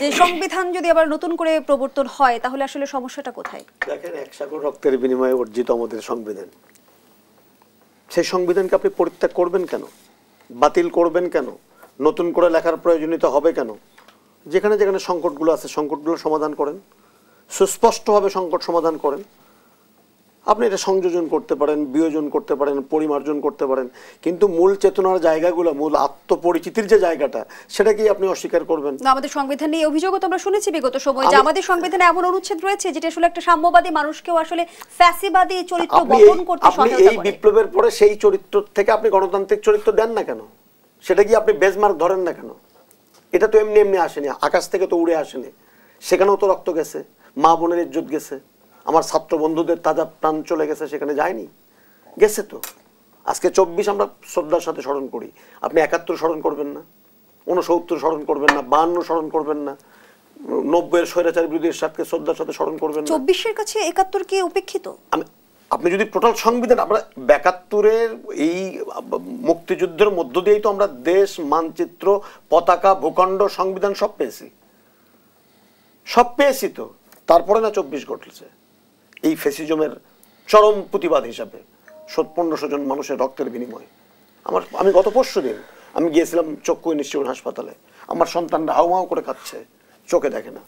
যে সংবিধান যদি আবার নতুন করে প্রবর্তন হয় তাহলে আসলে সমস্যাটা কোথায়? দেখেন, 1 সাগর রক্তের বিনিময়ে অর্জিত আমাদের সংবিধান, সেই সংবিধানকে আপনি পরিত্যাগ করবেন কেন, বাতিল করবেন কেন, নতুন করে লেখার প্রয়োজনীয়তা হবে কেন? যেখানে যেখানে সংকটগুলো আছে সংকটগুলো সমাধান করেন, সুস্পষ্টভাবে সংকট সমাধান করেন। আপনি এটা সংযোজন করতে পারেন, বিয়োজন করতে পারেন, পরিমার্জন করতে পারেন, কিন্তু মূল চেতনার জায়গাগুলো, মূল আত্মপরিচিতির যে জায়গাটা, সেটাকেই আপনি অস্বীকার করবেন না। আমাদের সংবিধান নিয়ে অভিযোগও তো আমরা শুনেছি বিগত সময়ে যে আমাদের সংবিধানে এমন অনুচ্ছেদ রয়েছে যেটা আসলে একটা সাম্যবাদী মানুষকেও আসলে ফ্যাসিবাদী চরিত্র বহন করতে সহায়তা করে। এই বিপ্লবের পরে সেই চরিত্র থেকে আপনি গণতান্ত্রিক চরিত্র দেন না কেন? সেটা কি আপনি বেজমার্ক ধরেন না কেন? এটা তো এমনি এমনি আসেনি, আকাশ থেকে তো উড়ে আসেনি। সেখানেও তো রক্ত গেছে, মা বোনের ইজ্জত গেছে, আমার ছাত্র বন্ধুদের তাজা প্রাণ চলে গেছে, সেখানে যায়নি? গেছে তো। আজকে 24 আমরা শ্রদ্ধার সাথে স্মরণ করি, আপনি 71 স্মরণ করবেন না, 69 স্মরণ করবেন না, 52 স্মরণ করবেন না, 90-এর স্বৈরাচার বিরোধী এরশাদকে শ্রদ্ধার সাথে স্মরণ করবেন না। 24-এর কাছে 71 কি উপেক্ষিত? আপনি যদি টোটাল সংবিধান, আমরা 72-এর এই মুক্তিযুদ্ধের মধ্য দিয়েই তো আমরা দেশ, মানচিত্র, পতাকা, ভূখণ্ড, সংবিধান সব পেয়েছি তো। তারপরে না 24 ঘটেছে এই ফ্যাসিজমের চরম প্রতিবাদ হিসাবে 1500 জন মানুষের রক্তের বিনিময়ে। আমি গত পরশু দিন আমি গিয়েছিলাম চক্ষু ইনস্টিটিউট হাসপাতালে, আমার সন্তানরা হাউমাউ করে খাচ্ছে, চোখে দেখে না,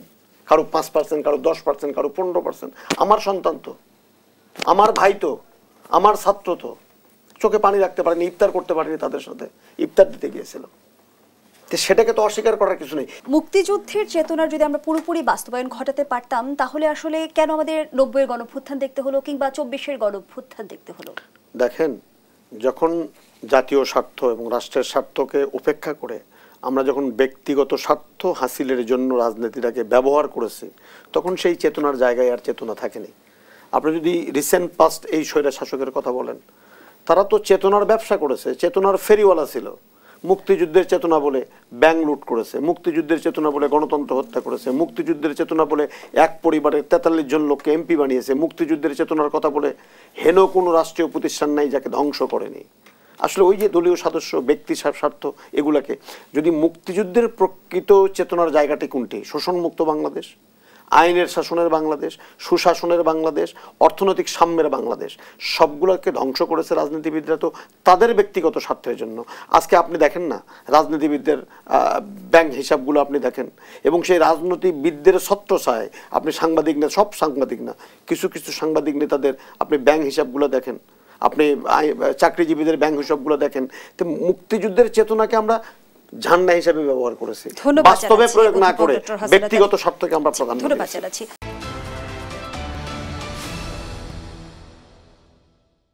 কারো 5%, কারো 10%, কারো 15%। আমার সন্তান তো, আমার ভাই তো, আমার ছাত্র তো, চোখে পানি রাখতে পারেনি, ইফতার করতে পারেনি, তাদের সাথে ইফতার দিতে গিয়েছিলাম। সেটাকে তো অস্বীকার করার কিছু নেই। মুক্তিযুদ্ধের চেতনার যদি আমরা পুরোপুরি বাস্তবায়ন ঘটাতে পারতাম তাহলে আসলে কেন আমাদের 90-এর গণঅভ্যুত্থান দেখতে হলো কিংবা 24-এর গণঅভ্যুত্থান দেখতে হলো? দেখেন, যখন জাতীয় স্বার্থ এবং রাষ্ট্রের স্বার্থকে উপেক্ষা করে আমরা যখন ব্যক্তিগত স্বার্থ হাসিলের জন্য রাজনীতিটাকে ব্যবহার করেছি, তখন সেই চেতনার জায়গায় আর চেতনা থাকেনি। আপনি যদি রিসেন্ট পাস্ট এই স্বৈরা শাসকের কথা বলেন, তারা তো চেতনার ব্যবসা করেছে, চেতনার ফেরিওয়ালা ছিল। মুক্তিযুদ্ধের চেতনা বলে ব্যাংক লুট করেছে, মুক্তিযুদ্ধের চেতনা বলে গণতন্ত্র হত্যা করেছে, মুক্তিযুদ্ধের চেতনা বলে এক পরিবারের 43 জন লোককে এমপি বানিয়েছে, মুক্তিযুদ্ধের চেতনার কথা বলে হেন কোনো রাষ্ট্রীয় প্রতিষ্ঠান নাই যাকে ধ্বংস করেনি। আসলে ওই যে দলীয় সদস্য, ব্যক্তি স্বার্থ, এগুলাকে যদি মুক্তিযুদ্ধের প্রকৃত চেতনার জায়গাটি কোনটি? শোষণমুক্ত বাংলাদেশ, আইনের শাসনের বাংলাদেশ, সুশাসনের বাংলাদেশ, অর্থনৈতিক সাম্যের বাংলাদেশ, সবগুলোকে ধ্বংস করেছে রাজনীতিবিদরা তো তাদের ব্যক্তিগত স্বার্থের জন্য। আজকে আপনি দেখেন না রাজনীতিবিদদের ব্যাংক হিসাবগুলো আপনি দেখেন, এবং সেই রাজনীতিবিদদের ছত্রছায়ায় আপনি সাংবাদিক না, সব সাংবাদিক না, কিছু কিছু সাংবাদিক নেতাদের আপনি ব্যাংক হিসাবগুলো দেখেন, আপনি চাকরিজীবীদের ব্যাংক হিসাবগুলো দেখেন। তো মুক্তিযুদ্ধের চেতনাকে আমরা ঝান্ডা হিসেবে ব্যবহার করেছি, বাস্তবে প্রয়োগ না করে ব্যক্তিগত স্বার্থকে আমরা প্রাধান্য দিয়েছি।